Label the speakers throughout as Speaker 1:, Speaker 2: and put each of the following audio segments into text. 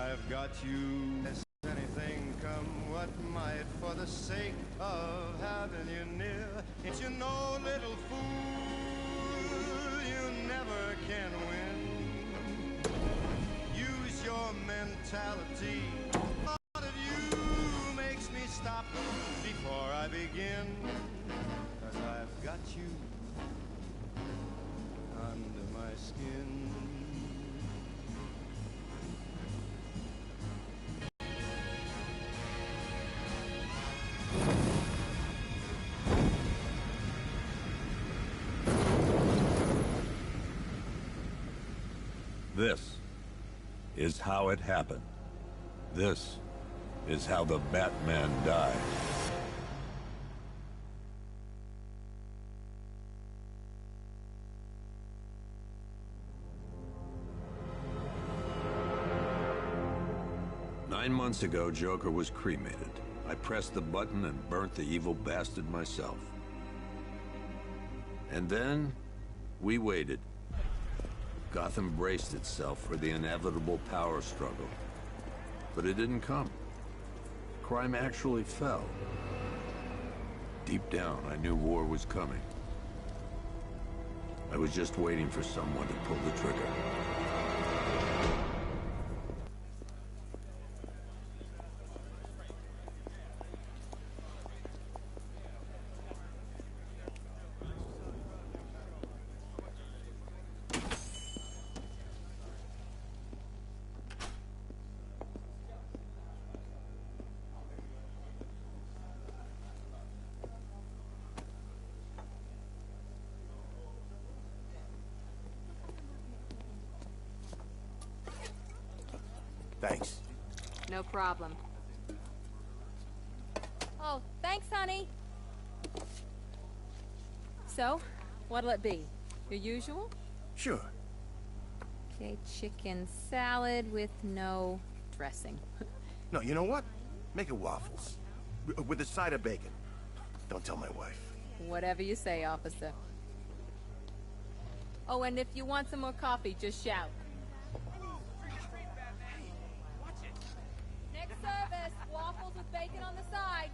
Speaker 1: I've got you. Yes, anything come what might, for the sake of having you near. But you know, little fool, you never can win. Use your mentality. Thought of you makes me stop before I begin. 'Cause I've got you under my skin.
Speaker 2: This is how it happened. This is how the Batman died. Nine months ago, Joker was cremated. I pressed the button and burnt the evil bastard myself. And then, we waited. Gotham braced itself for the inevitable power struggle. But it didn't come. Crime actually fell. Deep down, I knew war was coming. I was just waiting for someone to pull the trigger.
Speaker 3: Thanks.
Speaker 4: No problem. Oh, thanks, honey. So, what'll it be? Your usual?
Speaker 3: Sure.
Speaker 4: Okay, chicken salad with no dressing.
Speaker 3: No, you know what? Make it waffles. With a side of bacon. Don't tell my wife.
Speaker 4: Whatever you say, officer. Oh, and if you want some more coffee, just shout. Next service, waffles with bacon on the side.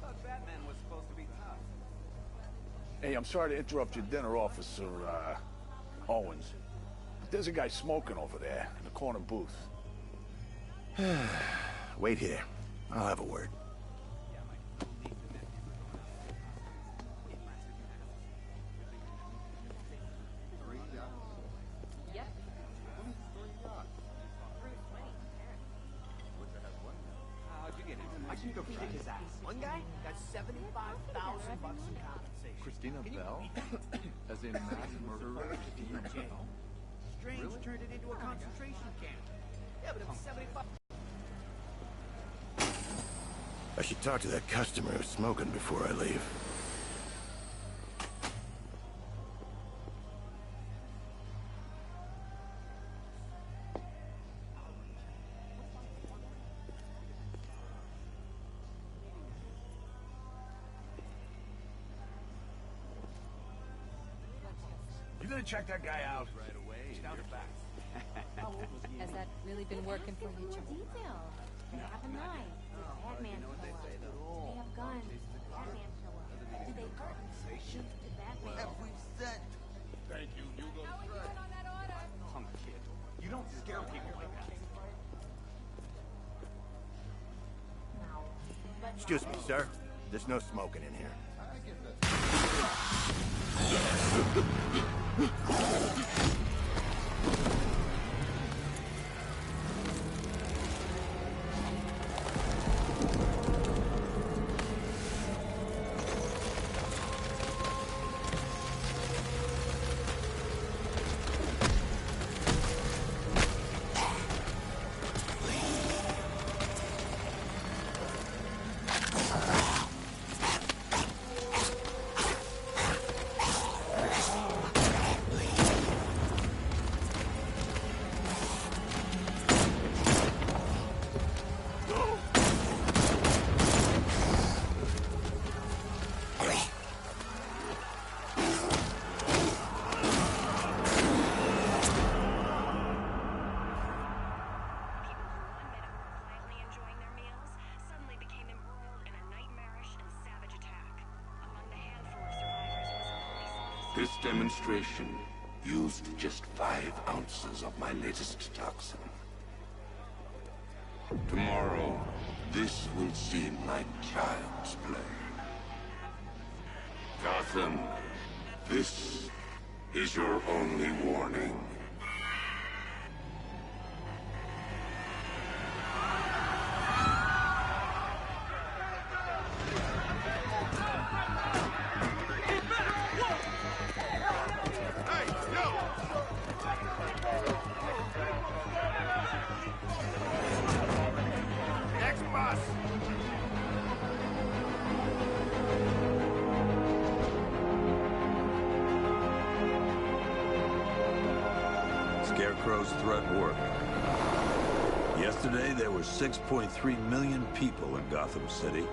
Speaker 5: Thought Batman was supposed to be tough.
Speaker 6: Hey, I'm sorry to interrupt your dinner, Officer, Owens. But there's a guy smoking over there in the corner booth.
Speaker 3: Wait here. I'll have a word.
Speaker 5: One guy got $75,000 in compensation.
Speaker 7: Christina Bell? As in mass murderer?
Speaker 5: Strange turned it into a concentration camp. Yeah, but it was 75.
Speaker 3: I should talk to that customer who's smoking before I leave.
Speaker 6: You gonna check that guy out? Right away. He's down the back.
Speaker 4: Has that really been working for you, Joe?
Speaker 8: Details. They have a knife. Batman show up. They have guns. Batman show up. Do they hurt? Did Batman?
Speaker 5: Every cent.
Speaker 6: Thank you, Hugo.
Speaker 4: How are you doing on that order?
Speaker 5: Punk kid. You don't scare people like that.
Speaker 3: Excuse me, sir. There's no smoking in here.
Speaker 9: This demonstration used just 5 ounces of my latest toxin. Tomorrow, this will seem like child's play. Gotham, this is your only warning.
Speaker 2: Scarecrow's threat worked. Yesterday, there were 6.3 million people in Gotham City.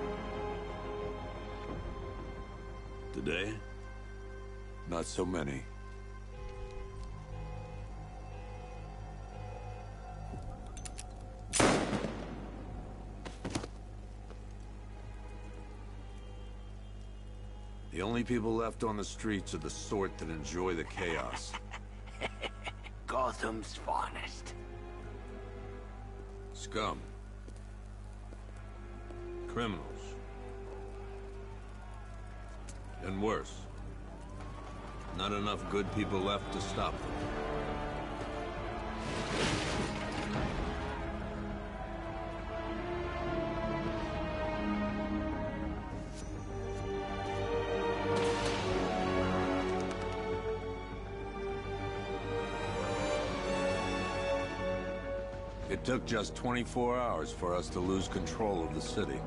Speaker 2: Today, not so many. The only people left on the streets are the sort that enjoy the chaos.
Speaker 5: Gotham's finest.
Speaker 2: Scum. Criminals. And worse. Not enough good people left to stop them. It took just 24 hours for us to lose control of the city.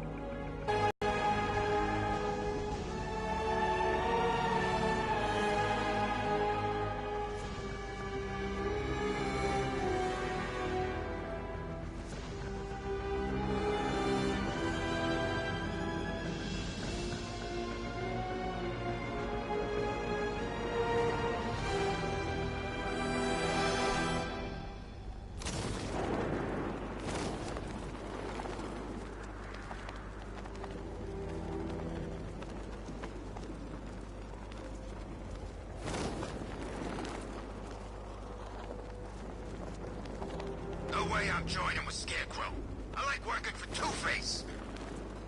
Speaker 3: No way I'm joining with Scarecrow. I like working for Two-Face.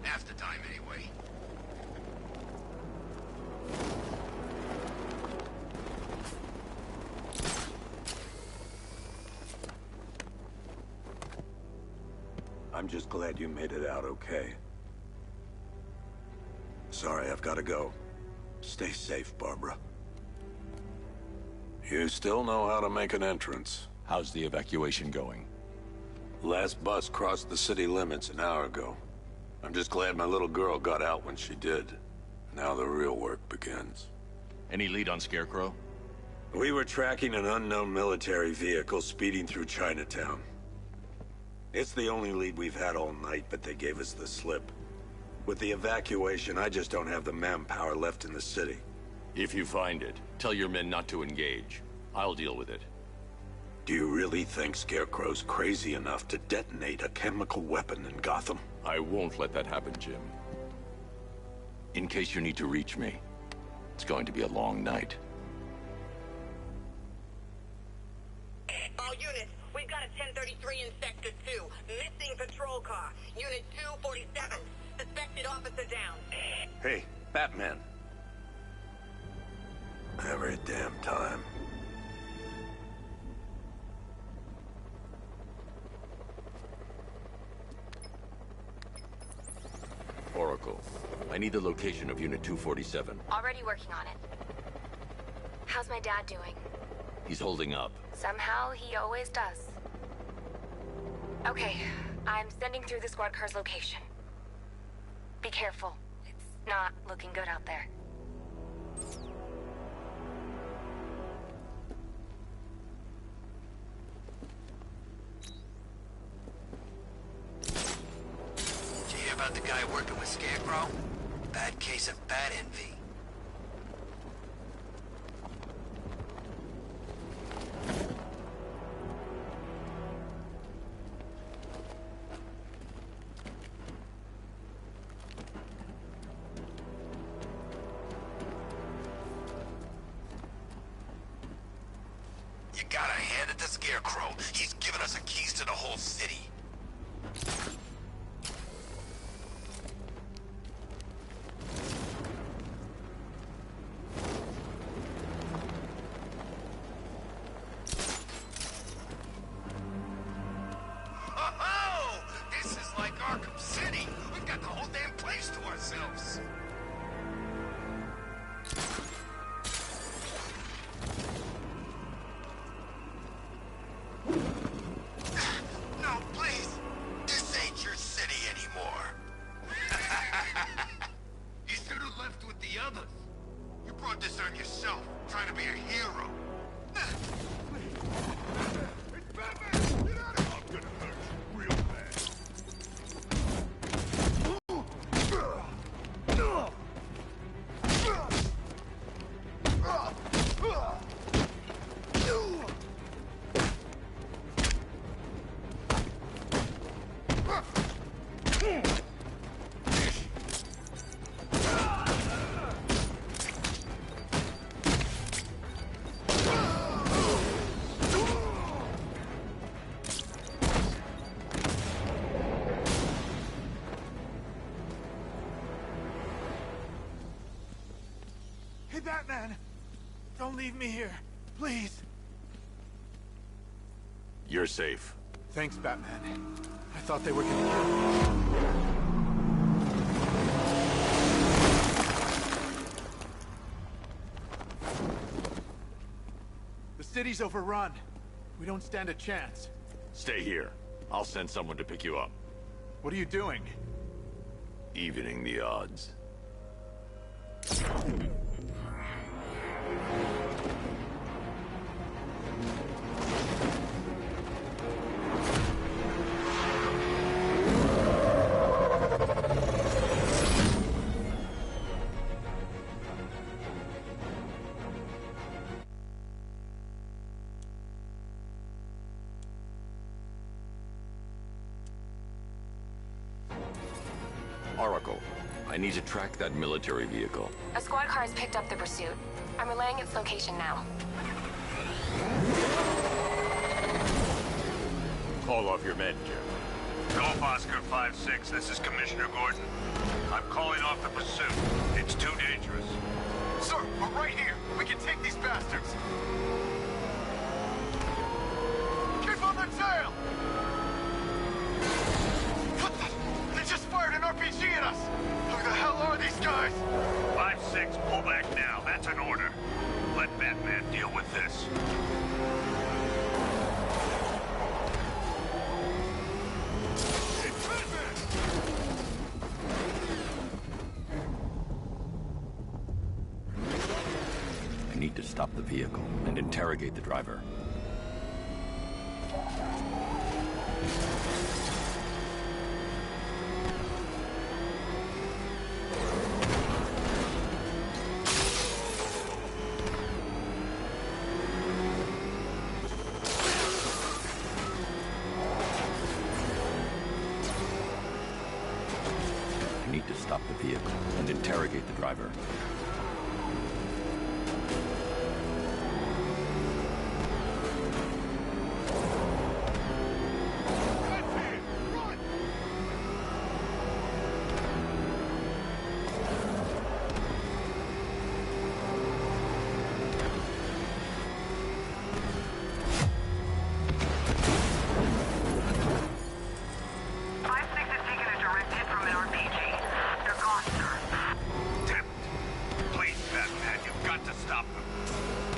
Speaker 3: Half the time, anyway.
Speaker 2: I'm just glad you made it out okay. Sorry, I've got to go. Stay safe, Barbara. You still know how to make an entrance.
Speaker 10: How's the evacuation going?
Speaker 2: Last bus crossed the city limits an hour ago. I'm just glad my little girl got out when she did. Now the real work begins.
Speaker 10: Any lead on Scarecrow?
Speaker 2: We were tracking an unknown military vehicle speeding through Chinatown. It's the only lead we've had all night, but they gave us the slip. With the evacuation, I just don't have the manpower left in the city.
Speaker 10: If you find it, tell your men not to engage. I'll deal with it.
Speaker 2: Do you really think Scarecrow's crazy enough to detonate a chemical weapon in Gotham?
Speaker 10: I won't let that happen, Jim. In case you need to reach me, it's going to be a long night.
Speaker 11: All units, we've got a 1033 in Sector 2. Missing patrol car. Unit 247. Suspected officer down.
Speaker 3: Hey, Batman.
Speaker 2: Every damn time.
Speaker 10: Oracle, I need the location of Unit 247.
Speaker 8: Already working on it. How's my dad doing?
Speaker 10: He's holding up.
Speaker 8: Somehow, he always does. Okay, I'm sending through the squad car's location. Be careful. It's not looking good out there.
Speaker 3: Did you hear about the guy working with Scarecrow? Bad case of bat envy. You gotta hand it to Scarecrow. He's given us the keys to the whole city. Oh, this is like Arkham City. We've got the whole damn place to ourselves. No, please. This ain't your city anymore. You should have left with the others. You brought this on yourself, trying to be a hero. It's Batman! Get out of here! I'm gonna hurt you real
Speaker 5: Hey, Batman! Don't leave me here, please.
Speaker 10: You're safe.
Speaker 5: Thanks, Batman. I thought they were gonna kill me. The city's overrun. We don't stand a chance.
Speaker 10: Stay here. I'll send someone to pick you up.
Speaker 5: What are you doing?
Speaker 10: Evening the odds. Oracle, I need to track that military vehicle.
Speaker 12: A squad car has picked up the pursuit. I'm relaying its location now.
Speaker 10: Call off your men, Jim.
Speaker 13: Golf Oscar 5-6, this is Commissioner Gordon. I'm calling off the pursuit. It's too dangerous.
Speaker 5: Sir, we're right here. We can take these bastards. Keep on their tail! What the? They just fired an RPG at us! Who the hell are these guys?
Speaker 13: 5-6, pull back now. That's an order. Let Batman deal with this.
Speaker 10: I need to stop the vehicle and interrogate the driver. I need to stop the vehicle and interrogate the driver.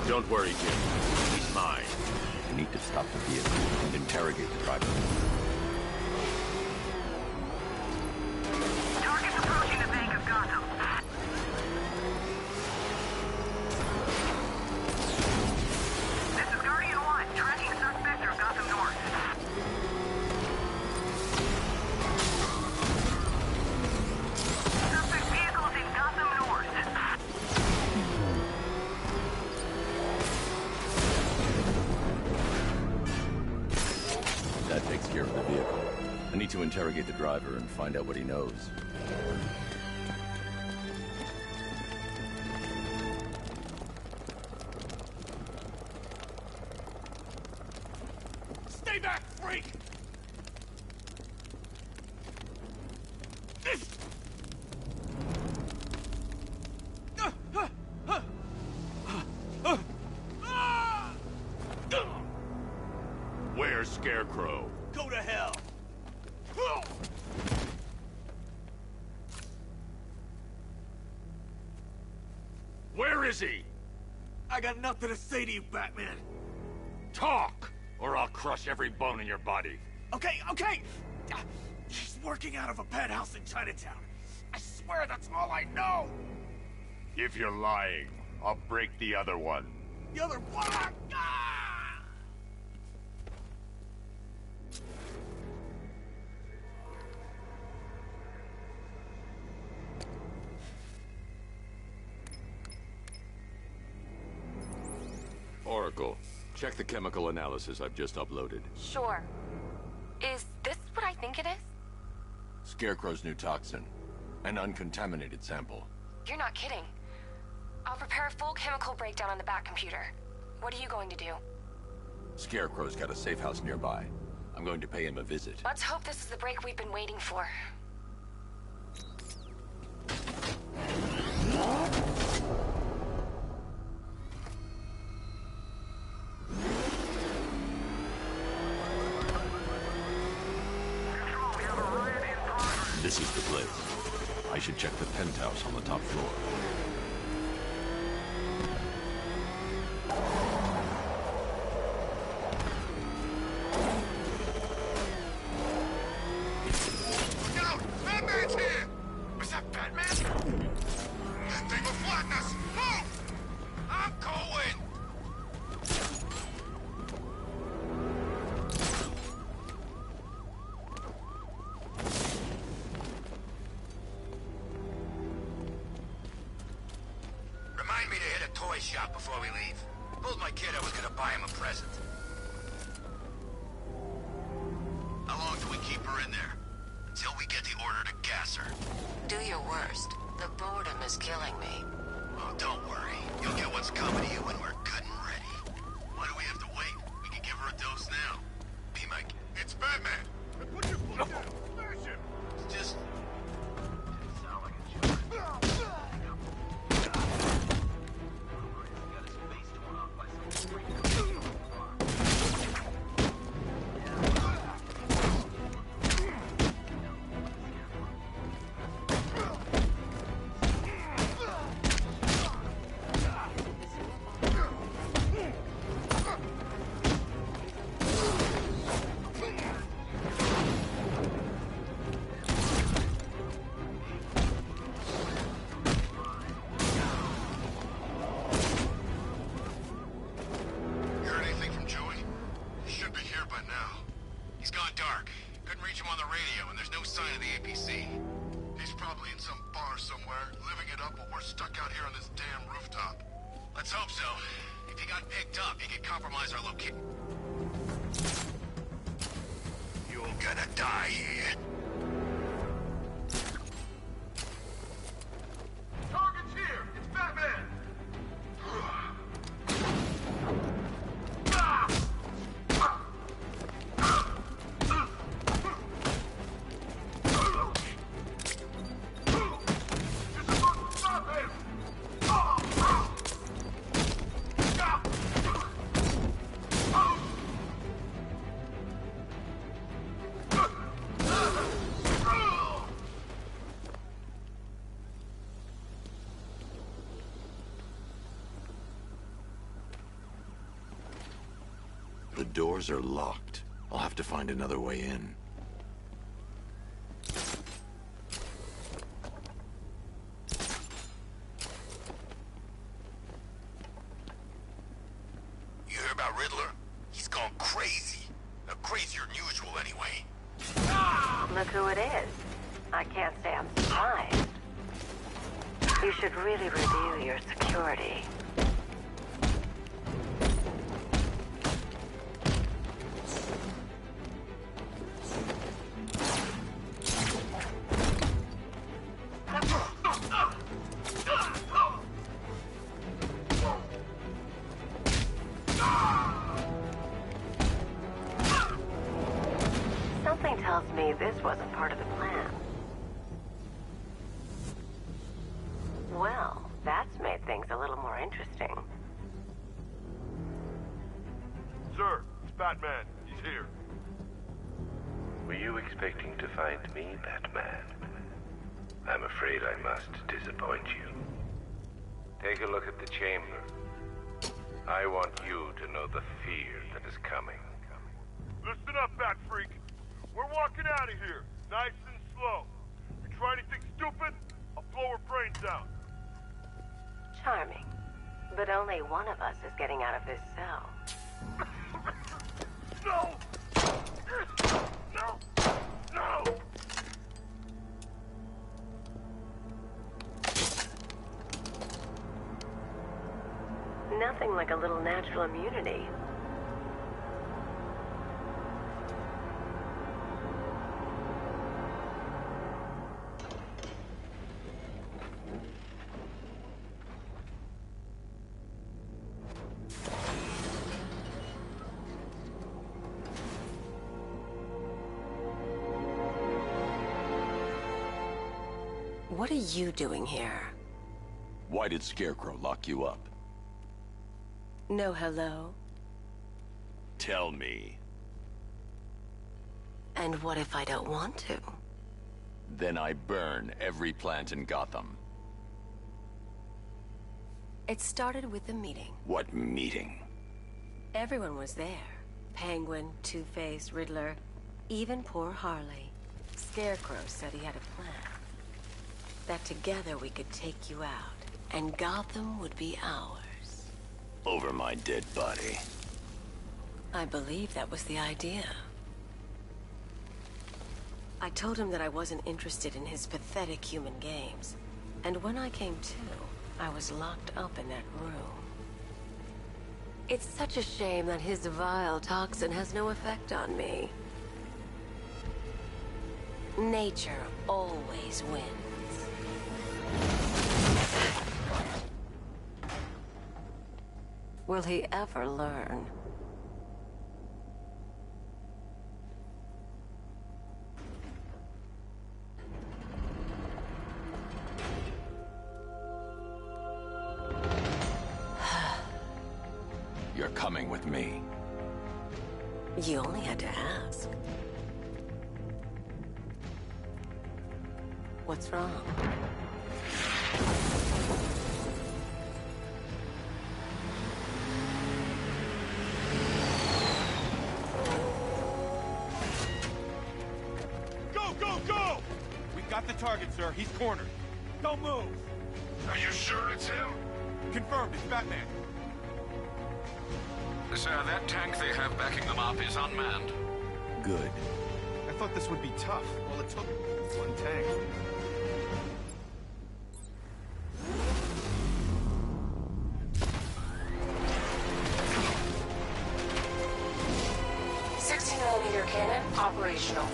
Speaker 10: Don't worry, Jim. He's mine. I need to stop the vehicle and interrogate the driver.
Speaker 11: Target's approaching the bank of Gotham. This is Guardian 1, tracking suspect through Gotham North. Suspect vehicles in Gotham North.
Speaker 10: That takes care of the vehicle. I need to interrogate the driver and find out what he knows.
Speaker 6: Stay back, freak!
Speaker 10: Where's Scarecrow?
Speaker 5: Go to hell!
Speaker 10: Where is he?
Speaker 5: I got nothing to say to you, Batman.
Speaker 10: Talk, or I'll crush every bone in your body.
Speaker 5: Okay. He's working out of a penthouse in Chinatown. I swear that's all I know.
Speaker 10: If you're lying, I'll break the other one.
Speaker 5: The other one. Ah!
Speaker 10: Oracle, check the chemical analysis I've just uploaded.
Speaker 12: Sure. Is this what I think it is?
Speaker 10: Scarecrow's new toxin. An uncontaminated sample.
Speaker 12: You're not kidding. I'll prepare a full chemical breakdown on the back computer. What are you going to do?
Speaker 10: Scarecrow's got a safe house nearby. I'm going to pay him a visit.
Speaker 12: Let's hope this is the break we've been waiting for.
Speaker 10: This is the place. I should check the penthouse on the top floor.
Speaker 3: Look out! Batman's here! Was that Batman? That thing will flatten us! Move! I'm going! Remind me to hit a toy shop before we leave. Told my kid I was gonna buy him a present. How long do we keep her in there? Until we get the order to gas her.
Speaker 14: Do your worst. The boredom is killing me.
Speaker 3: Oh, don't worry. You'll get what's coming to you when we're good and ready. Why do we have to wait? We can give her a dose now. Be my... It's Batman! Put your foot down! Smash him! It's just... Didn't sound like a joke. Got his face torn off by some freak. Let's hope so. If he got picked up, he could compromise our location. You're gonna die here. Target's here! It's Batman!
Speaker 10: The doors are locked. I'll have to find another way in.
Speaker 3: You hear about Riddler? He's gone crazy. Crazier than usual, anyway.
Speaker 14: Look who it is. I can't say I'm surprised. You should really review your security. tells me this wasn't part of the plan. Well, that's made things a little more interesting.
Speaker 15: Sir, it's Batman. He's here.
Speaker 9: Were you expecting to find me, Batman? I'm afraid I must disappoint you. Take a look at the chamber. I want you to know the fear that is coming.
Speaker 15: Listen up, Bat Freak. We're walking out of here, nice and slow. You try anything stupid, I'll blow her brains out.
Speaker 14: Charming. But only one of us is getting out of this cell.
Speaker 15: No! No! No!
Speaker 14: Nothing like a little natural immunity. What are you doing here?
Speaker 10: Why did Scarecrow lock you up?
Speaker 14: No hello?
Speaker 10: Tell me.
Speaker 14: And what if I don't want to?
Speaker 10: Then I burn every plant in Gotham.
Speaker 14: It started with a meeting.
Speaker 10: What meeting?
Speaker 14: Everyone was there. Penguin, Two-Face, Riddler, even poor Harley. Scarecrow said he had a plan. That together we could take you out, and Gotham would be ours.
Speaker 10: Over my dead body.
Speaker 14: I believe that was the idea. I told him that I wasn't interested in his pathetic human games. And when I came to, I was locked up in that room. It's such a shame that his vile toxin has no effect on me. Nature always wins. Will he ever learn?
Speaker 10: You're coming with me.
Speaker 14: You only had to ask. What's wrong?
Speaker 15: Go! We got the target, sir. He's cornered. Don't move.
Speaker 3: Are you sure it's him?
Speaker 15: Confirmed. It's Batman.
Speaker 13: Sir, that tank they have backing them up is unmanned.
Speaker 15: Good. I thought this would be tough. Well, it took one tank.
Speaker 12: .60mm cannon operational.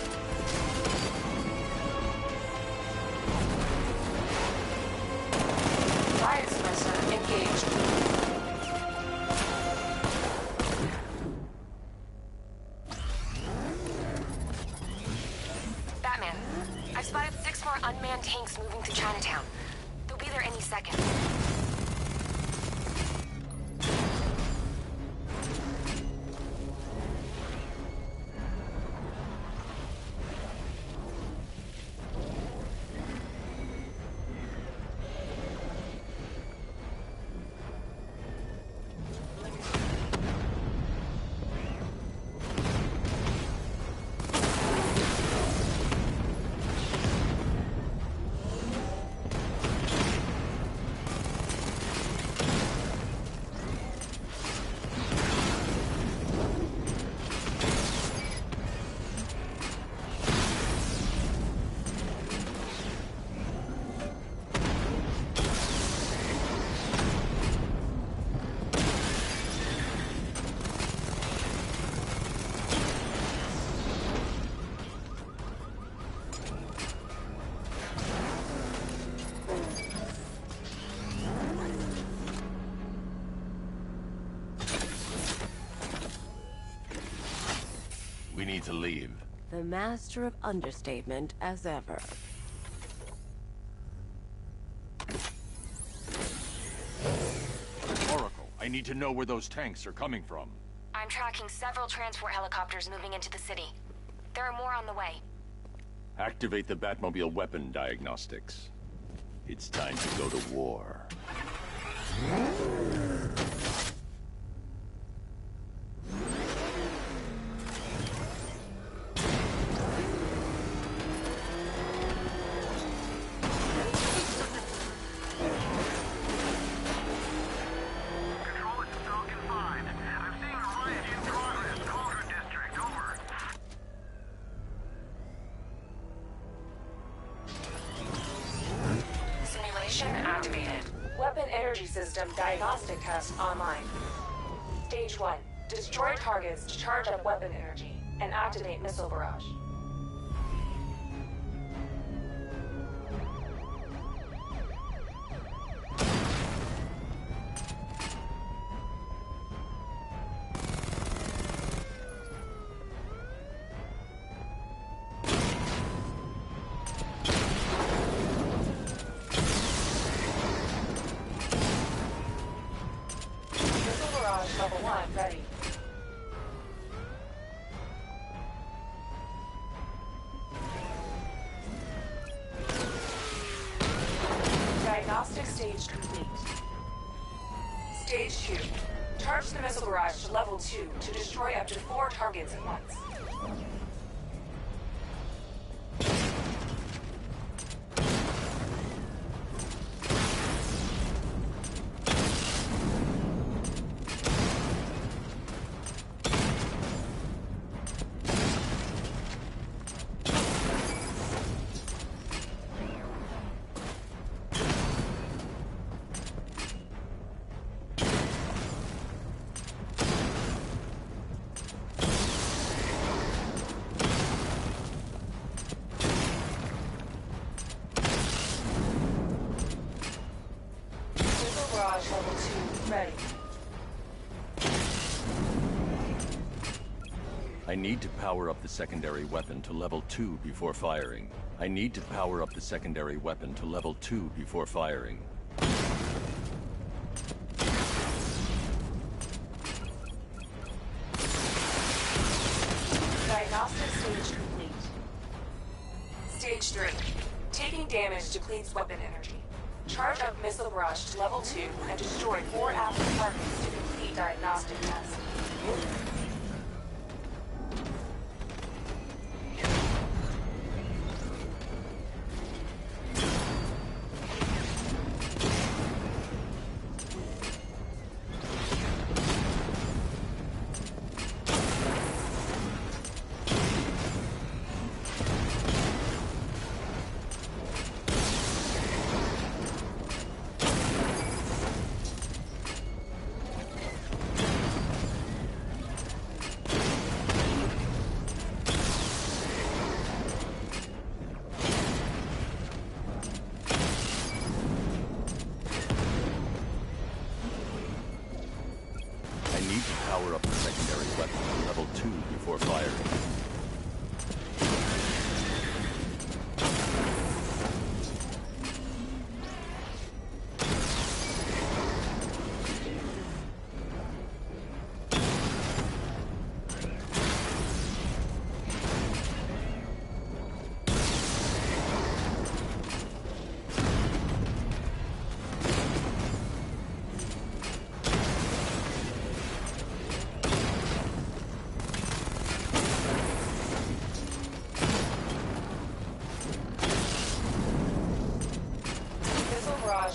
Speaker 12: Fire suppressor engaged. Batman, I've spotted 6 more unmanned tanks moving through Chinatown. They'll be there any second.
Speaker 10: We need to leave.
Speaker 14: The master of understatement as ever.
Speaker 10: Oracle, I need to know where those tanks are coming from.
Speaker 12: I'm tracking several transport helicopters moving into the city. There are more on the way.
Speaker 10: Activate the Batmobile weapon diagnostics. It's time to go to war.
Speaker 12: Activated. Weapon energy system diagnostic test online. Stage 1. Destroy targets to charge up weapon energy and activate missile barrage. Level 1 ready. Diagnostic stage complete. Stage 2. Charge the missile barrage to level 2 to destroy up to 4 targets at once. Level 2 ready.
Speaker 10: I need to power up the secondary weapon to level 2 before firing. I need to power up the secondary weapon to level 2 before firing.
Speaker 12: Diagnostic stage complete. Stage 3. Taking damage depletes weapon energy. Charge up missile barrage to level 2 and destroy 4 active targets to complete diagnostic test.
Speaker 10: Power up the secondary weapon to level 2 before firing.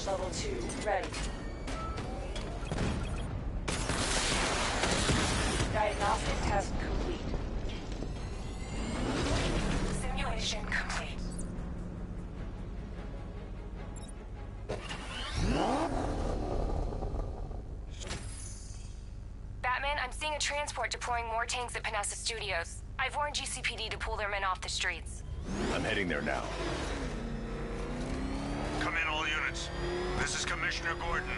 Speaker 12: Level 2 ready. Diagnostic test complete. Simulation complete. Batman, I'm seeing a transport deploying more tanks at Panessa Studios. I've warned GCPD to pull their men off the streets.
Speaker 10: I'm heading there now.
Speaker 13: Come in, all units. This is Commissioner Gordon.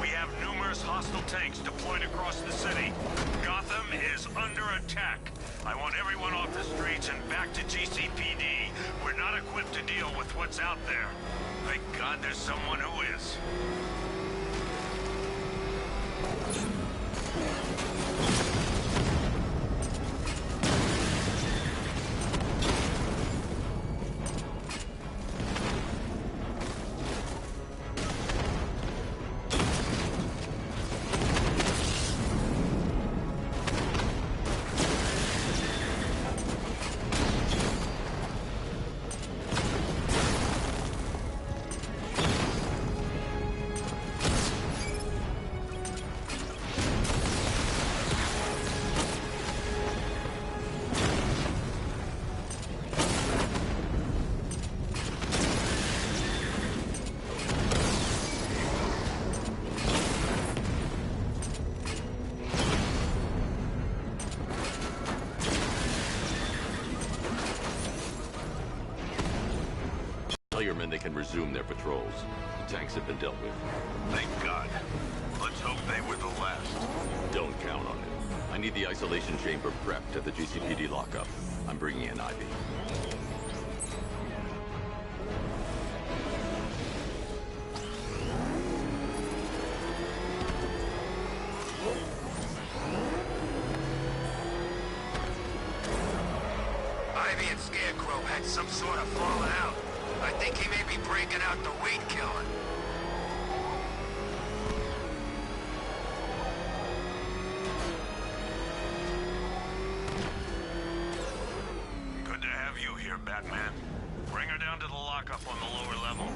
Speaker 13: We have numerous hostile tanks deployed across the city. Gotham is under attack. I want everyone off the streets and back to GCPD. We're not equipped to deal with what's out there. Thank God there's someone who is.
Speaker 10: Tell your men they can resume their patrols. The tanks have been dealt with.
Speaker 13: Thank God. Let's hope they were the last.
Speaker 10: Don't count on it. I need the isolation chamber prepped at the GCPD lockup. I'm bringing in Ivy.
Speaker 3: Ivy and Scarecrow had some sort of falling out. I think he may be breaking out the weed killing.
Speaker 13: Good to have you here, Batman. Bring her down to the lockup on the lower level.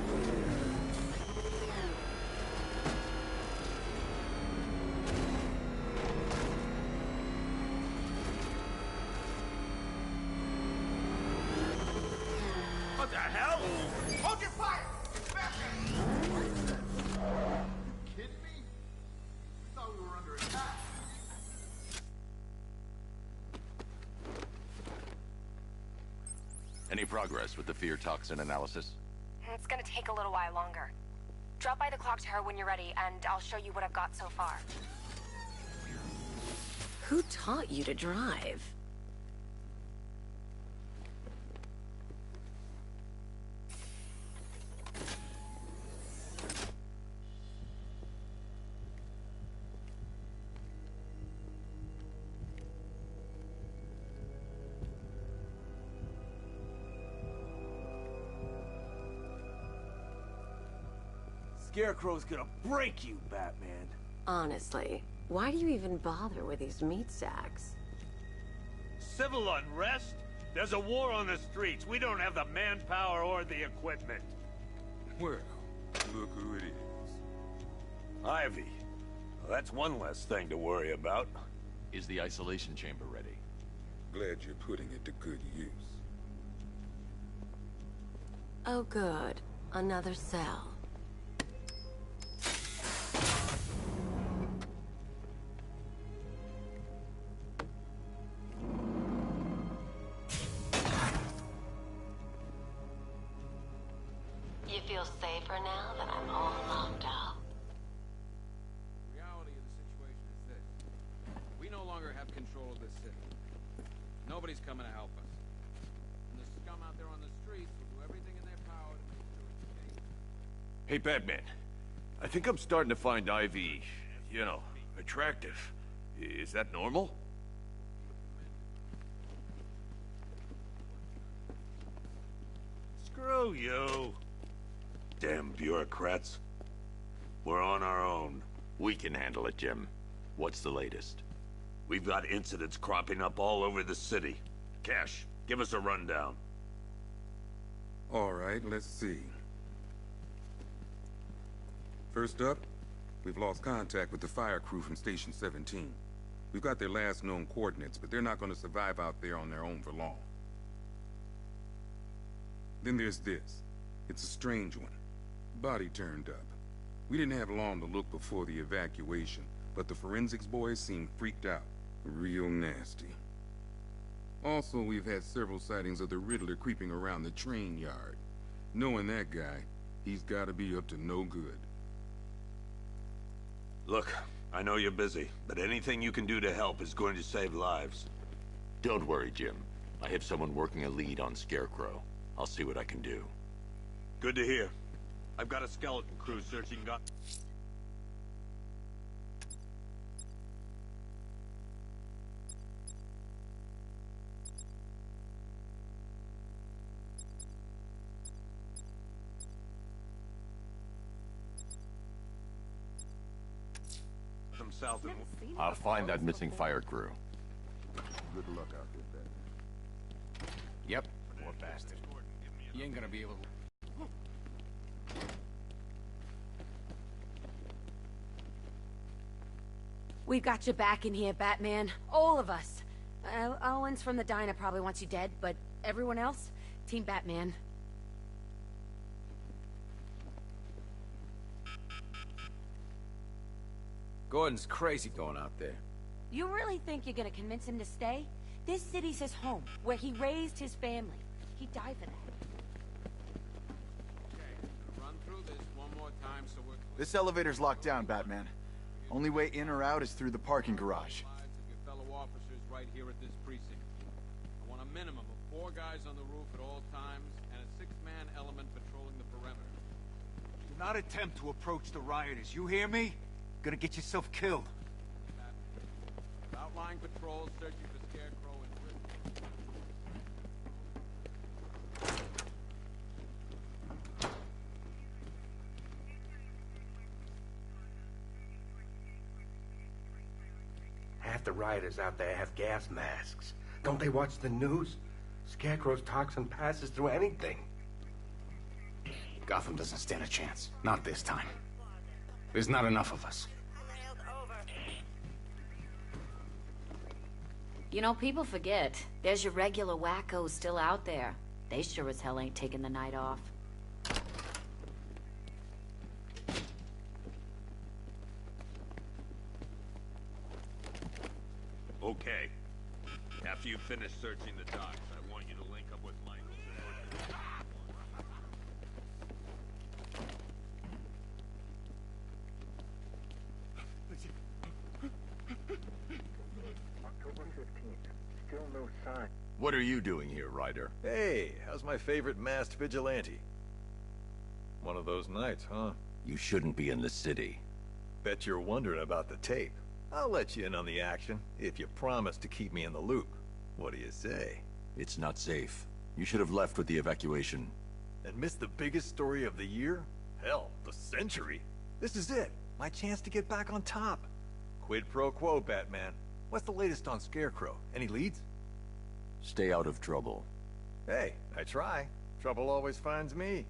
Speaker 5: What the hell? Hold your fire! It's Batman! You kidding me? I thought we were under attack.
Speaker 10: Any progress with the fear toxin analysis?
Speaker 12: It's gonna take a little while longer. Drop by the clock tower when you're ready, and I'll show you what I've got so far.
Speaker 14: Who taught you to drive?
Speaker 5: Scarecrow's gonna break you, Batman.
Speaker 14: Honestly, why do you even bother with these meat sacks?
Speaker 13: Civil unrest? There's a war on the streets. We don't have the manpower or the equipment.
Speaker 16: Well, look who it is.
Speaker 2: Ivy. Well, that's one less thing to worry about.
Speaker 10: Is the isolation chamber ready?
Speaker 16: Glad you're putting it to good use.
Speaker 14: Oh good. Another cell. You feel safer now that I'm all locked up?
Speaker 7: The reality of the situation is this. We no longer have control of this city. Nobody's coming to help us. And the scum out there on the streets will do everything in their power to make sure it's safe.
Speaker 6: Hey, Batman. I think I'm starting to find Ivy, you know, attractive. Is that normal?
Speaker 2: Screw you. Damn bureaucrats. We're on our own.
Speaker 10: We can handle it, Jim. What's the latest?
Speaker 2: We've got incidents cropping up all over the city. Cash, give us a rundown.
Speaker 16: All right, let's see. First up, we've lost contact with the fire crew from Station 17. We've got their last known coordinates, but they're not going to survive out there on their own for long. Then there's this. It's a strange one. Body turned up. We didn't have long to look before the evacuation, but the forensics boys seemed freaked out. Real nasty. Also, we've had several sightings of the Riddler creeping around the train yard. Knowing that guy, he's gotta be up to no good.
Speaker 2: Look, I know you're busy, but anything you can do to help is going to save lives.
Speaker 10: Don't worry, Jim. I have someone working a lead on Scarecrow. I'll see what I can do.
Speaker 2: Good to hear. I've got a skeleton crew searching south and...
Speaker 10: I'll find that missing fire crew.
Speaker 6: Good luck out there, Ben.
Speaker 17: Yep, poor bastard. He ain't gonna be able to...
Speaker 8: We've got your back in here, Batman. All of us. Owens from the diner probably wants you dead, but everyone else? Team Batman.
Speaker 17: Gordon's crazy going out there.
Speaker 8: You really think you're gonna convince him to stay? This city's his home, where he raised his family. He'd die for that.
Speaker 7: Okay, run through this one more time so we're...
Speaker 18: This elevator's locked down, Batman. Only way in or out is through the parking garage.
Speaker 7: Lives of your fellow officers right here at this precinct. I want a minimum of 4 guys on the roof at all times, and a 6-man element patrolling the perimeter.
Speaker 19: Do not attempt to approach the rioters, you hear me? Gonna get yourself killed.
Speaker 7: Outlying patrols searching for Scarecrow and
Speaker 3: Half the rioters out there have gas masks. Don't they watch the news? Scarecrow's toxin passes through anything.
Speaker 17: Gotham doesn't stand a chance. Not this time. There's not enough of us.
Speaker 20: You know, people forget. There's your regular wackos still out there. They sure as hell ain't taking the night off.
Speaker 2: Okay. After you finish searching the docks, I want you to link up with Michael.
Speaker 21: October 15th. Still no sign.
Speaker 10: What are you doing here, Ryder?
Speaker 22: Hey, how's my favorite masked vigilante? One of those nights, huh?
Speaker 10: You shouldn't be in the city.
Speaker 22: Bet you're wondering about the tape. I'll let you in on the action, if you promise to keep me in the loop. What do you say?
Speaker 10: It's not safe. You should have left with the evacuation.
Speaker 22: And missed the biggest story of the year? Hell, the century. This is it. My chance to get back on top. Quid pro quo, Batman. What's the latest on Scarecrow? Any leads?
Speaker 10: Stay out of trouble.
Speaker 22: Hey, I try. Trouble always finds me.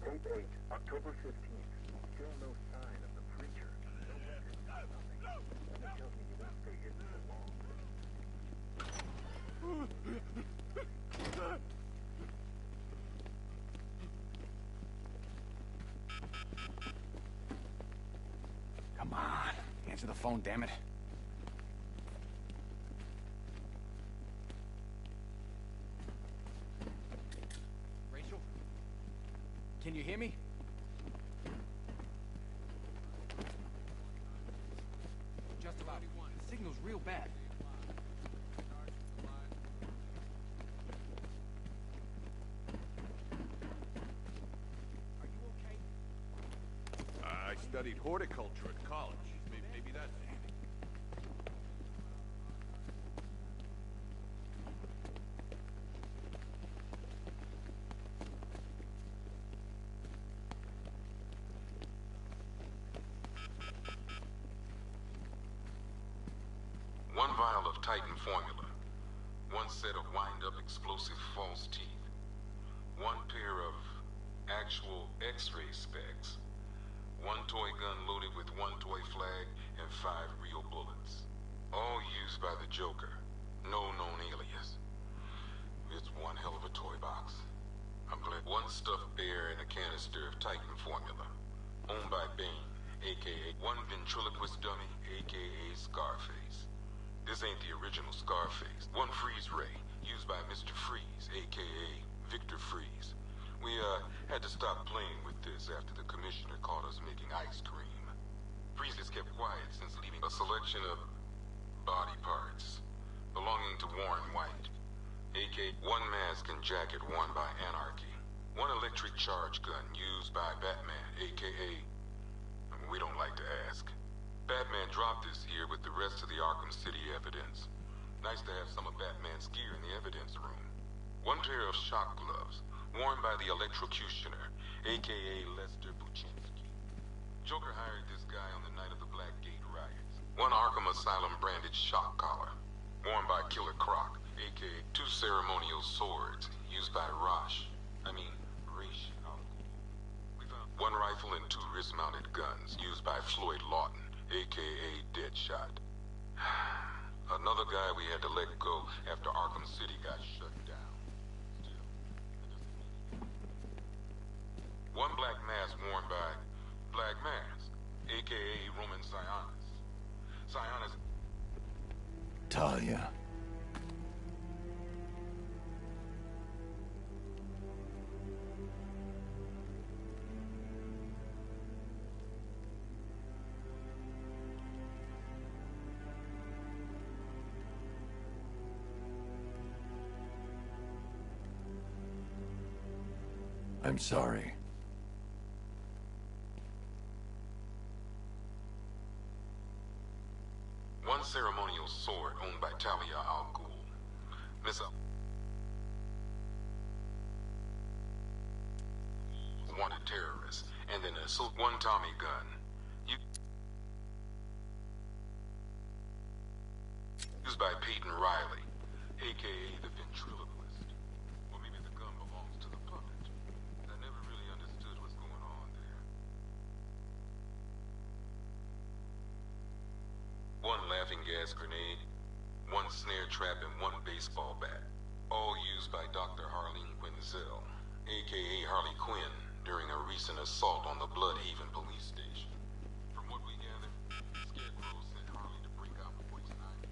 Speaker 21: Tape 8, October 15th. Still no sign of the preacher. No record, nothing. That tells me you won't stay hidden for long.
Speaker 17: Come on. Answer the phone, damn it. Rachel? Can you hear me? Just about. The signal's real bad.
Speaker 22: I studied horticulture at college. Maybe that's it.
Speaker 16: One vial of Titan formula. One set of wind-up explosive false teeth. One pair of actual X-ray specs. One toy gun loaded with one toy flag and 5 real bullets. All used by the Joker. No known alias. It's one hell of a toy box. I'm glad. One stuffed bear and a canister of Titan formula. Owned by Bane, a.k.a. one ventriloquist dummy, a.k.a. Scarface. This ain't the original Scarface. One freeze ray, used by Mr. Freeze, a.k.a. Victor Freeze. We, had to stop playing with this after the commissioner caught us making ice cream. Freeze has kept quiet since leaving a selection of body parts. belonging to Warren White. AK, one mask and jacket worn by Anarchy. One electric charge gun used by Batman, aka... we don't like to ask. Batman dropped this here with the rest of the Arkham City evidence. Nice to have some of Batman's gear in the evidence room. One pair of shock gloves, worn by the electrocutioner, aka Lester Buczynski. Joker hired this guy on the night of the Blackgate riots. One Arkham Asylum branded shock collar, worn by Killer Croc, aka two ceremonial swords, used by Ra's al Ghul. We found one rifle and two wrist-mounted guns, used by Floyd Lawton, aka Deadshot. Another guy we had to let go after Arkham City got shut down. Still, that doesn't mean anything. One black mask worn by Black Mask, aka Roman Sionis. Sionis...
Speaker 6: Talia. I'm sorry.
Speaker 16: One ceremonial sword owned by Talia al Ghul. Miss wanted terrorist, and then one Tommy gun. Used by Peyton Riley, aka the ventriloquist. Or maybe the gun belongs to the puppet. I never really understood what's going on there. One laughing gas grenade, one snare trap, and one baseball bat. All used by Dr. Harleen Quinzel, aka Harley Quinn, during a recent assault on the Bloodhaven police station. From what we gathered, Scarecrow sent Harley to break out poison ivy.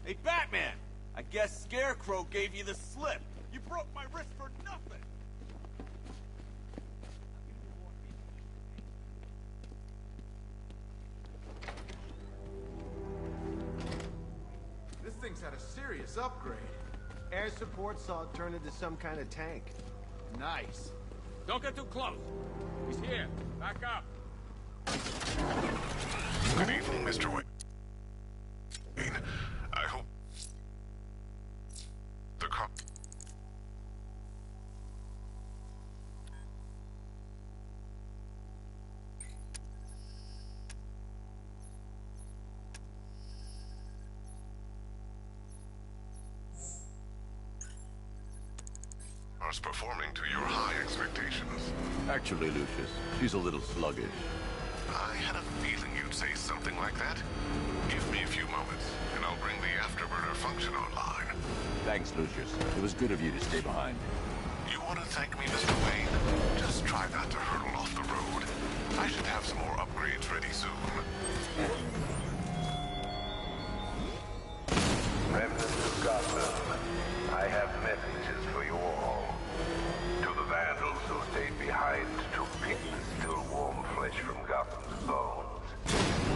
Speaker 19: Hey, Batman! I guess Scarecrow gave you the slip. You broke my wrist for nothing.
Speaker 5: This thing's had a serious upgrade. Air support saw it turn into some kind of tank. Nice.
Speaker 7: Don't get too close. He's here. Back up.
Speaker 3: Good evening, Mr. Wayne. I hope the car... was performing to your high expectations.
Speaker 10: Actually, Lucius, she's a little sluggish.
Speaker 3: I had a feeling you'd say something like that. Give me a few moments, and I'll bring the afterburner function online.
Speaker 10: Thanks, Lucius. It was good of you to stay behind.
Speaker 3: You want to thank me, Mr. Wayne? Just try not to hurtle off the road. I should have some more upgrades ready soon.
Speaker 9: Remnants of Gotham, I have messages for you all. To the vandals who stayed behind to pick the still warm flesh from Gotham's bones.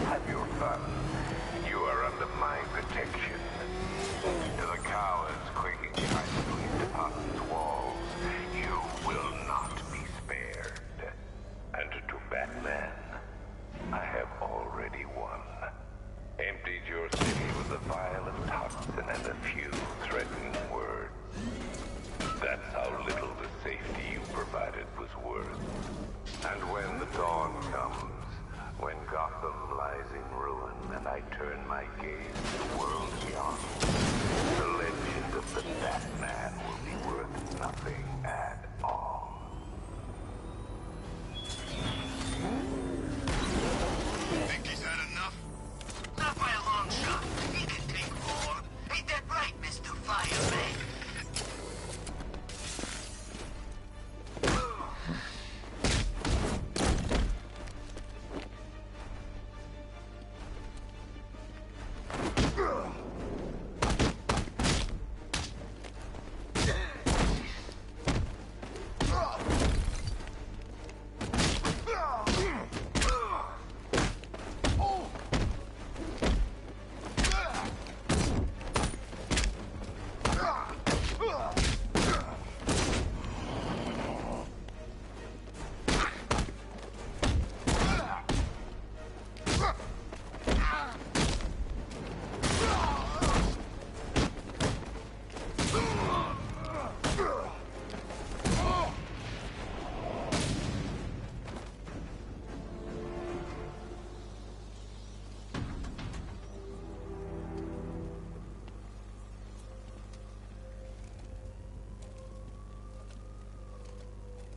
Speaker 9: Have your fun. You are under my protection. To the cowards quaking behind the police department's walls, you will not be spared. And to Batman, I have already won.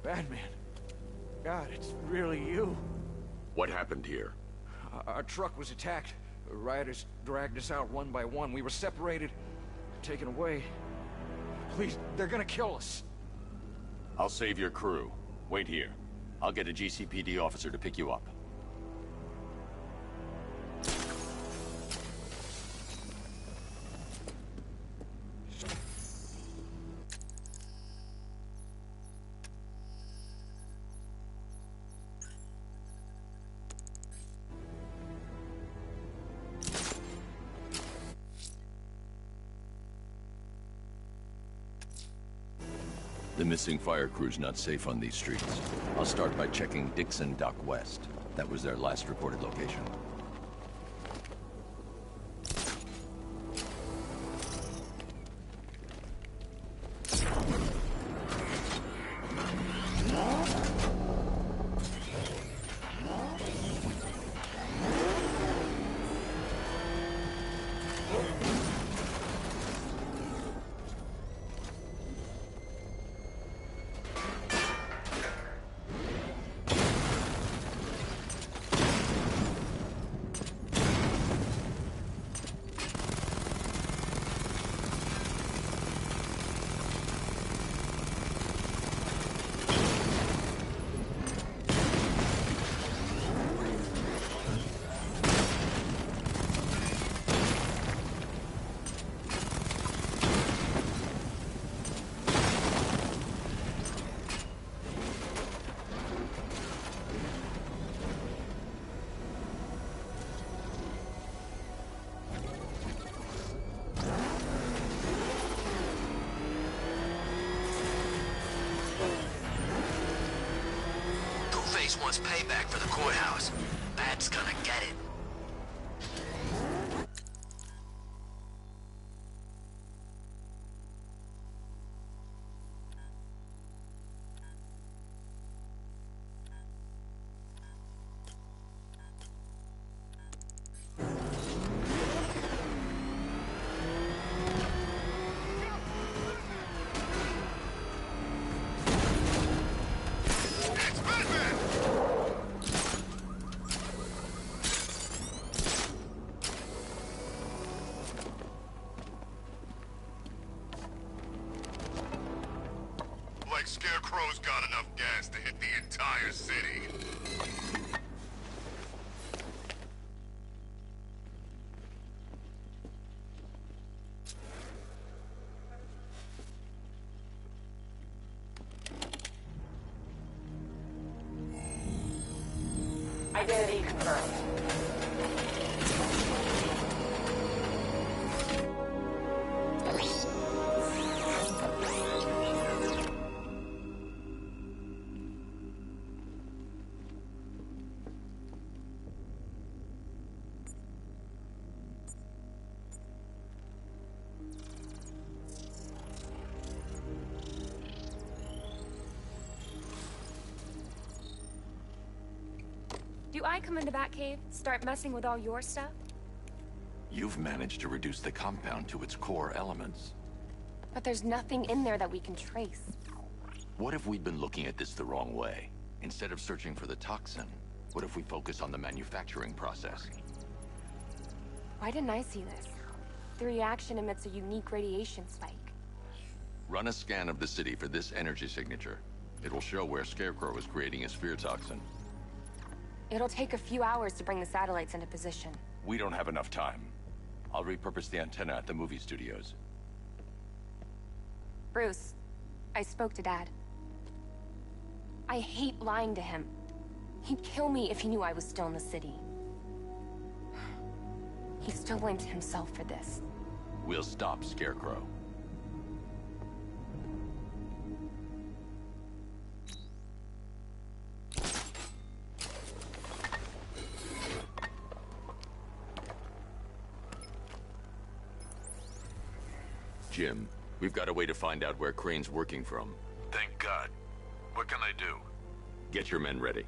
Speaker 1: Batman. God, it's really you.
Speaker 10: What happened here?
Speaker 1: Our truck was attacked. Rioters dragged us out one by one. We were separated, taken away. Please, they're gonna kill us.
Speaker 10: I'll save your crew. Wait here. I'll get a GCPD officer to pick you up. The missing fire crew's not safe on these streets. I'll start by checking Dixon Dock West. That was their last reported location.
Speaker 3: Wants payback for the courthouse. Bat's gonna get it.
Speaker 15: Scarecrow's got enough gas to hit the entire city.
Speaker 12: Identity confirmed.
Speaker 4: Do I come into Batcave, start messing with all your stuff?
Speaker 10: You've managed to reduce the compound to its core elements.
Speaker 4: But there's nothing in there that we can trace.
Speaker 10: What if we'd been looking at this the wrong way? Instead of searching for the toxin, what if we focus on the manufacturing process?
Speaker 4: Why didn't I see this? The reaction emits a unique radiation spike.
Speaker 10: Run a scan of the city for this energy signature. It will show where Scarecrow is creating a sphere toxin.
Speaker 4: It'll take a few hours to bring the satellites into position.
Speaker 10: We don't have enough time. I'll repurpose the antenna at the movie studios.
Speaker 4: Bruce, I spoke to Dad. I hate lying to him. He'd kill me if he knew I was still in the city. He still blames himself for this.
Speaker 10: We'll stop Scarecrow. Jim, we've got a way to find out where Crane's working from.
Speaker 15: Thank God. What can I do?
Speaker 10: Get your men ready.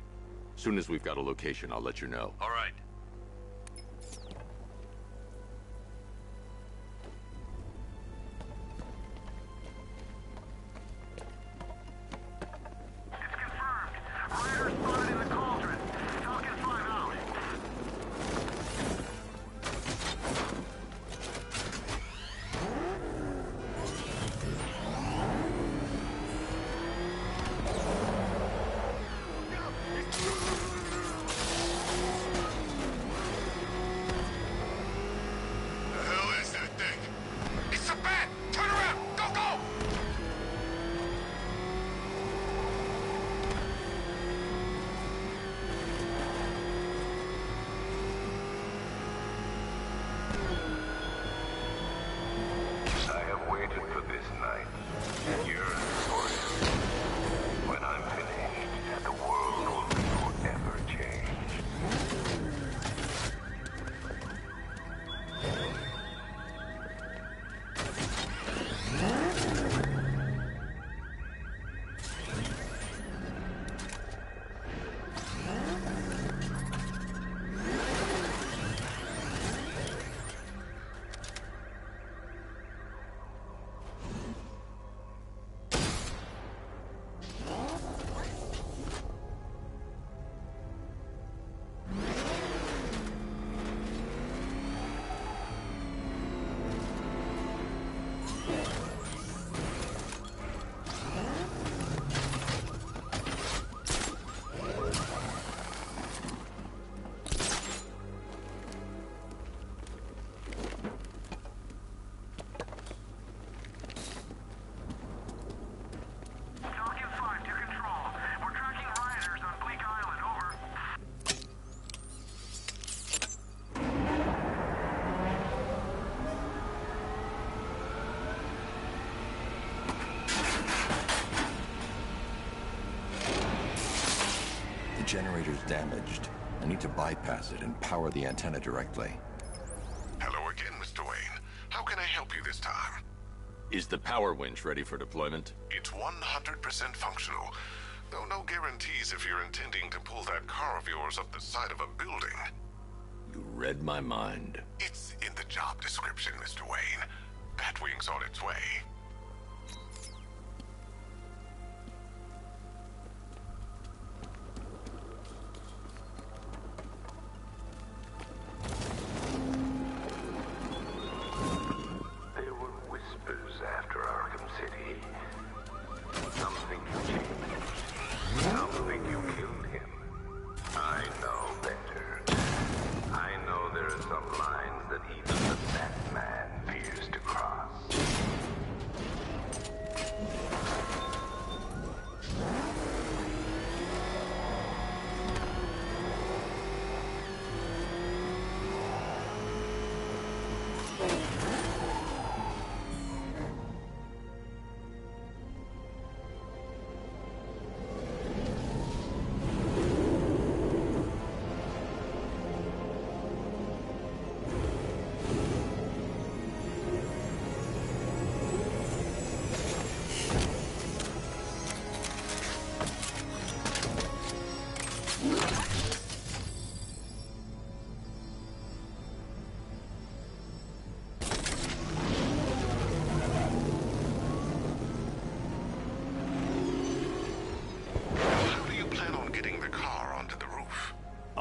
Speaker 10: Soon as we've got a location, I'll let you know.
Speaker 15: All right.
Speaker 21: It's
Speaker 10: generator's damaged. I need to bypass it and power the antenna directly.
Speaker 11: Hello again, Mr. Wayne. How can I help you this time?
Speaker 10: Is the power winch ready for deployment?
Speaker 11: It's 100% functional, though no guarantees if you're intending to pull that car of yours up the side of a building.
Speaker 10: You read my mind.
Speaker 11: It's in the job description, Mr. Wayne. Batwing's on its way.
Speaker 9: There were whispers after Arkham City. Some think you changed. Some think you killed him. I know better. I know there are some lines that even the Batman fears to cross.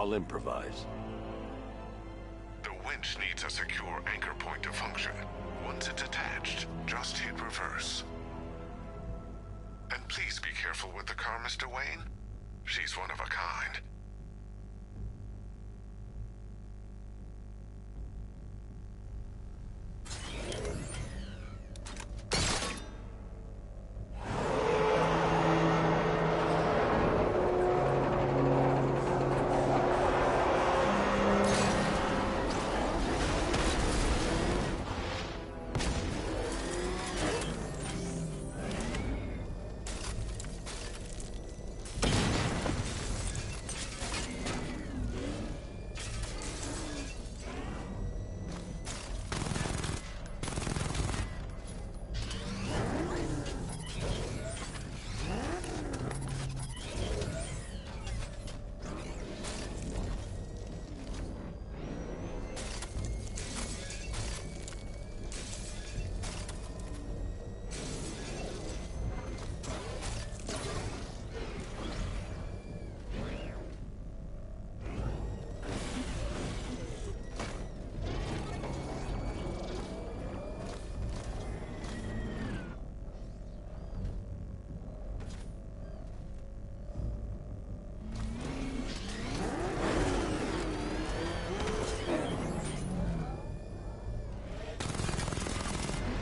Speaker 10: I'll improvise.
Speaker 11: The winch needs a secure anchor point to function. Once it's attached, just hit reverse. And please be careful with the car, Mr. Wayne. She's one of a kind.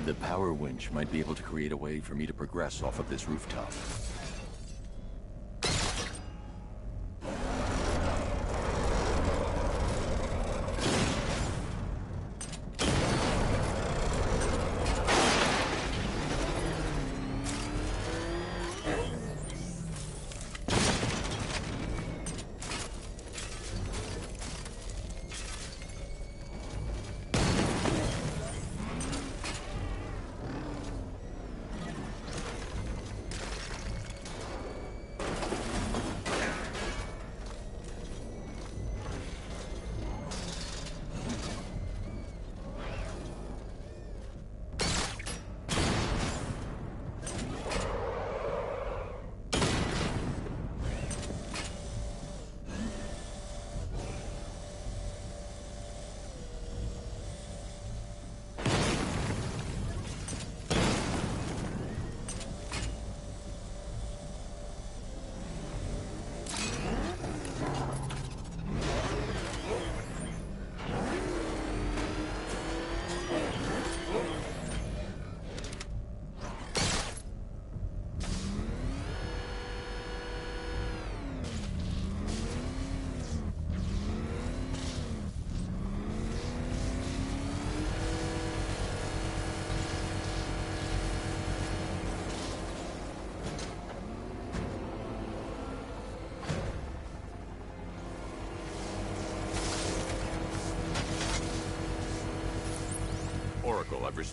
Speaker 10: The power winch might be able to create a way for me to progress off of this rooftop.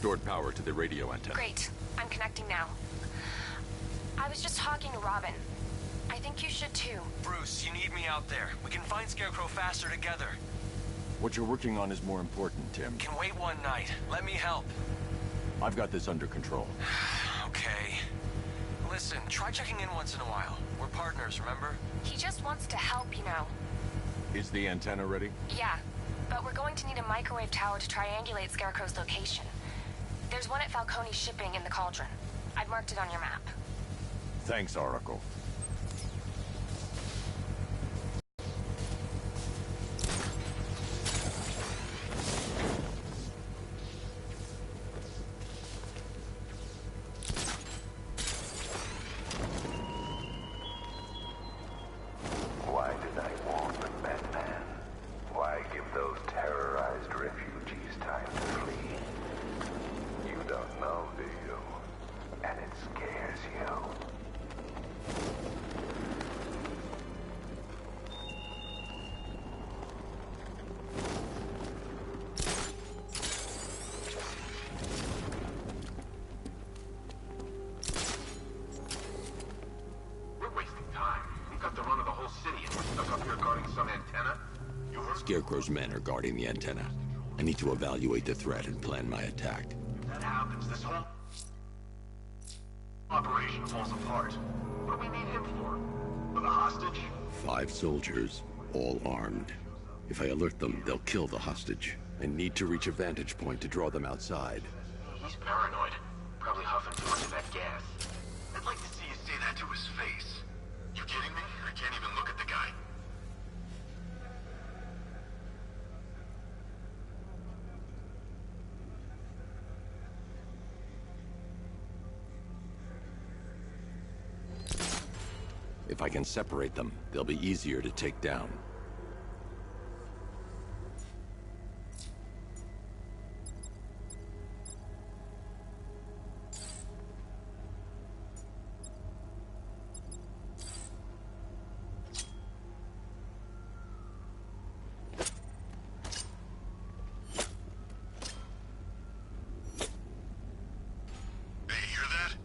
Speaker 10: restored power to the radio antenna.
Speaker 4: Great. I'm connecting now. I was just talking to Robin. I think you should too.
Speaker 13: Bruce, you need me out there. We can find Scarecrow faster together.
Speaker 10: What you're working on is more important, Tim.
Speaker 13: Can wait one night. Let me help.
Speaker 10: I've got this under control.
Speaker 13: Okay. Listen, try checking in once in a while. We're partners, remember?
Speaker 4: He just wants to help, you know.
Speaker 10: Is the antenna ready?
Speaker 4: Yeah, but we're going to need a microwave tower to triangulate Scarecrow's location. There's one at Falcone's shipping in the Cauldron. I've marked it on your map.
Speaker 10: Thanks, Oracle.
Speaker 9: Why did I warn them, Batman? Why give those terrorized refugees time to flee? You don't know, do you? And it scares you.
Speaker 3: We're wasting time. We've got the run of the whole city, and we're stuck up here guarding some antenna. You heard?
Speaker 14: Scarecrow's men are guarding the antenna. I need to evaluate the threat and plan my attack.
Speaker 3: If that happens, this whole operation falls apart. What do we need him for? For the hostage?
Speaker 14: 5 soldiers, all armed. If I alert them, they'll kill the hostage. I need to reach a vantage point to draw them outside.
Speaker 3: He's paranoid. Probably huffing too much of that gas. I'd like to see you say that to his face. You kidding me? I can't even look at the guy.
Speaker 14: If I can separate them, they'll be easier to take down.
Speaker 3: Hey, hear that?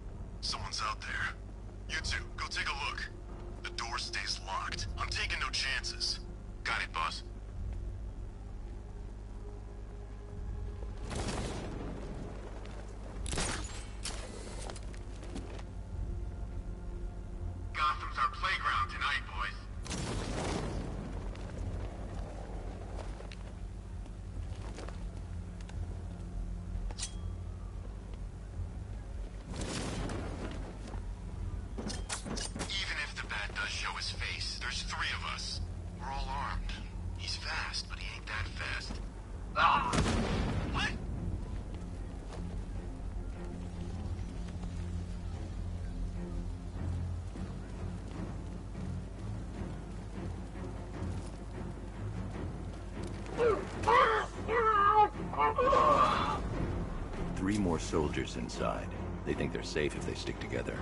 Speaker 3: Someone's out there. You two, go take a look. The door stays locked. I'm taking no chances. Got it, boss. Gotham's our playground tonight, boys. Even if the bat does show his face, there's 3 of us. We're all armed. He's fast, but he ain't that fast. Ah! What?
Speaker 14: Three more soldiers inside. They think they're safe if they stick together.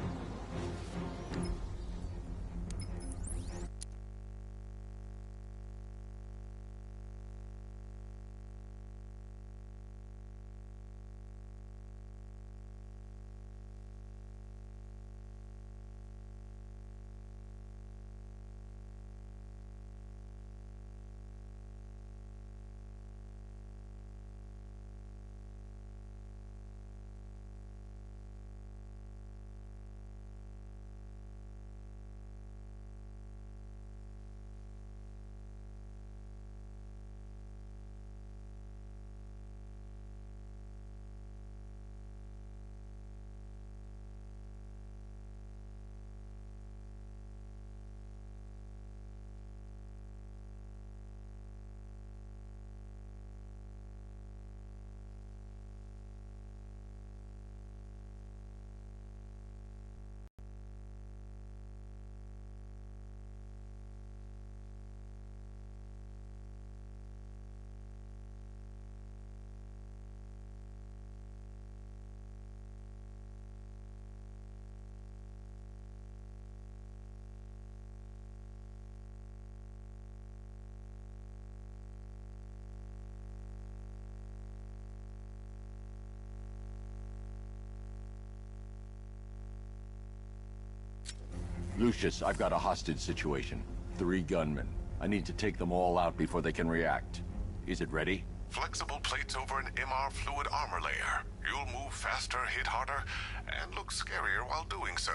Speaker 10: Lucius, I've got a hostage situation. 3 gunmen. I need to take them all out before they can react. Is it ready?
Speaker 11: Flexible plates over an MR fluid armor layer. You'll move faster, hit harder, and look scarier while doing so.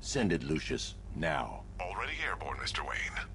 Speaker 10: Send it, Lucius. Now.
Speaker 11: Already airborne, Mr. Wayne.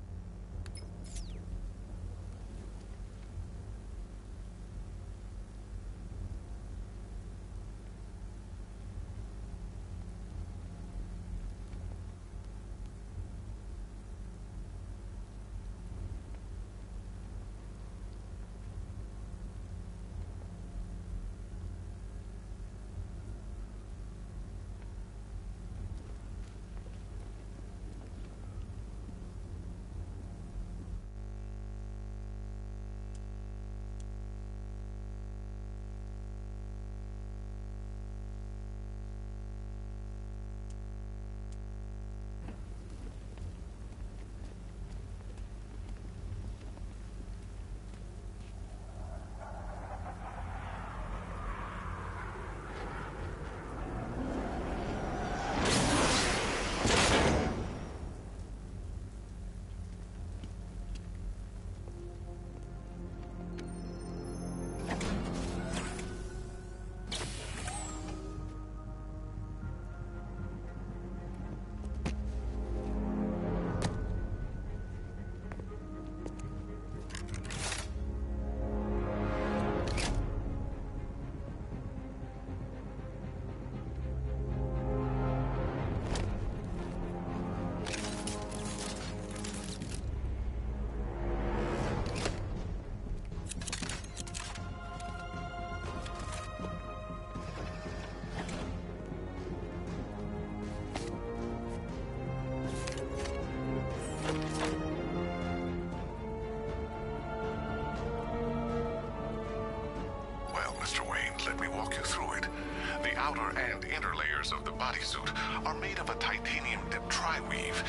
Speaker 11: outer and inner layers of the bodysuit are made of a titanium-dipped tri-weave.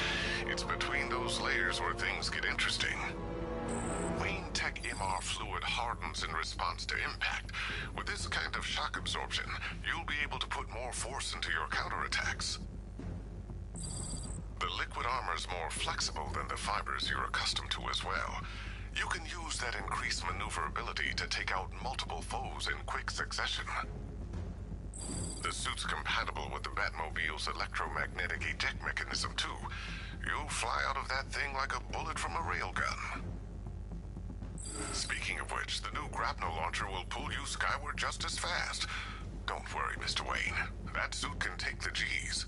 Speaker 11: It's between those layers where things get interesting. Wayne Tech MR fluid hardens in response to impact. With this kind of shock absorption, you'll be able to put more force into your counterattacks. The liquid armor's more flexible than the fibers you're accustomed to as well. You can use that increased maneuverability to take out multiple foes in quick succession. The suit's compatible with the Batmobile's electromagnetic eject mechanism, too. You'll fly out of that thing like a bullet from a railgun. Speaking of which, the new grapnel launcher will pull you skyward just as fast. Don't worry, Mr. Wayne. That suit can take the G's.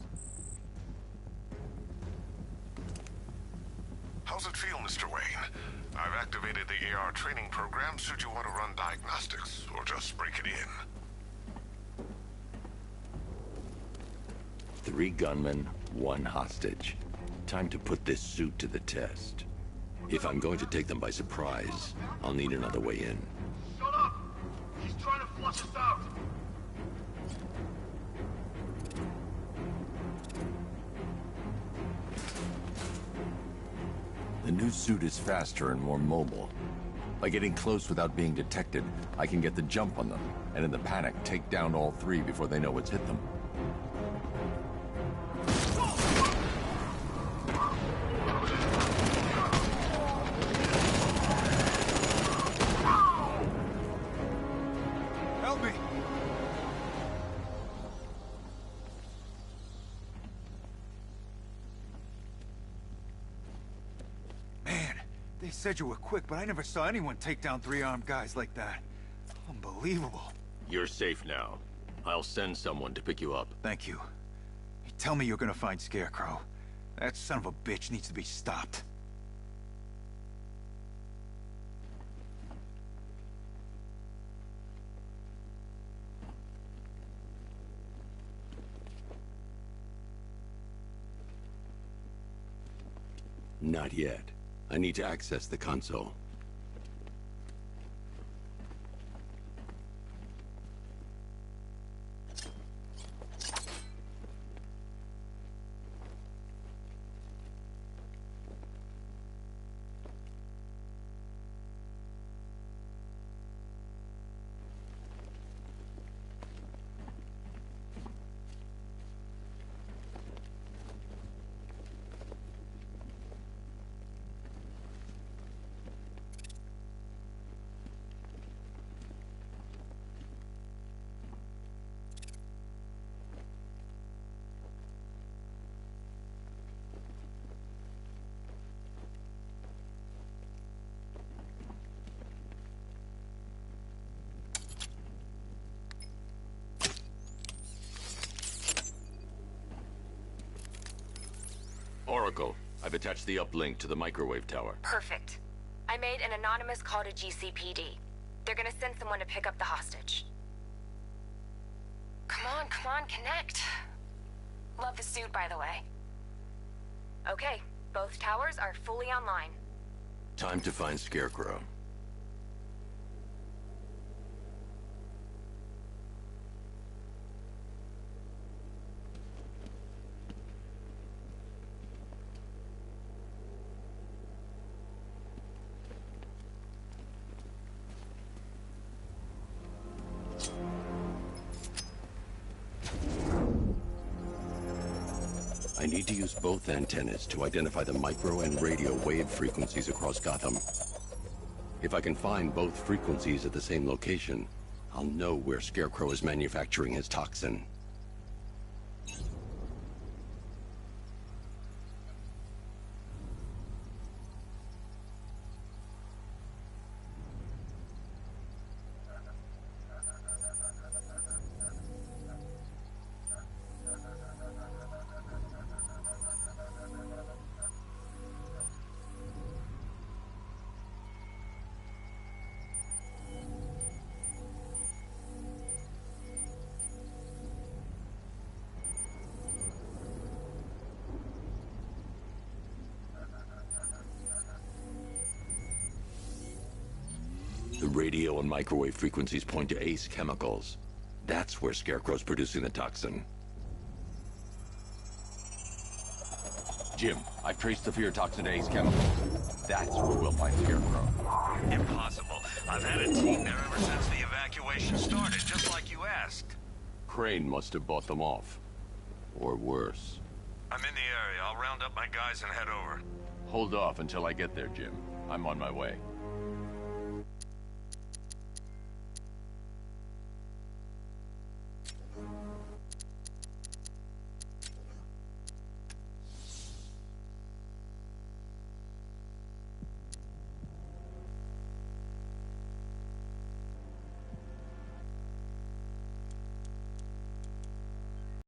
Speaker 11: How's it feel, Mr. Wayne? I've activated the AR training program should you want to run diagnostics, or just break it in.
Speaker 14: 3 gunmen, 1 hostage. Time to put this suit to the test. If I'm going to take them by surprise, I'll need another way in.
Speaker 5: Shut up! He's trying to flush us out!
Speaker 10: The new suit is faster and more mobile. By getting close without being detected, I can get the jump on them, and in the panic, take down all 3 before they know what's hit them.
Speaker 19: Help me! Man, they said you were quick, but I never saw anyone take down 3 armed guys like that. Unbelievable.
Speaker 10: You're safe now. I'll send someone to pick you up.
Speaker 19: Thank you. You tell me you're gonna find Scarecrow. That son of a bitch needs to be stopped.
Speaker 14: Not yet. I need to access the console. Oracle, I've attached the uplink to the microwave tower.
Speaker 4: Perfect. I made an anonymous call to GCPD. They're gonna send someone to pick up the hostage. Come on, connect. Love the suit, by the way. Okay, both towers are fully online.
Speaker 14: Time to find Scarecrow. I need to use both antennas to identify the micro and radio wave frequencies across Gotham. If I can find both frequencies at the same location, I'll know where Scarecrow is manufacturing his toxin. The radio and microwave frequencies point to Ace Chemicals. That's where Scarecrow's producing the toxin. Jim, I've traced the fear toxin to Ace Chemicals. That's where we'll find Scarecrow.
Speaker 9: Impossible. I've had a team there ever since the evacuation started, just like you asked.
Speaker 14: Crane must have bought them off. Or worse.
Speaker 9: I'm in the area. I'll round up my guys and head over.
Speaker 14: Hold off until I get there, Jim. I'm on my way.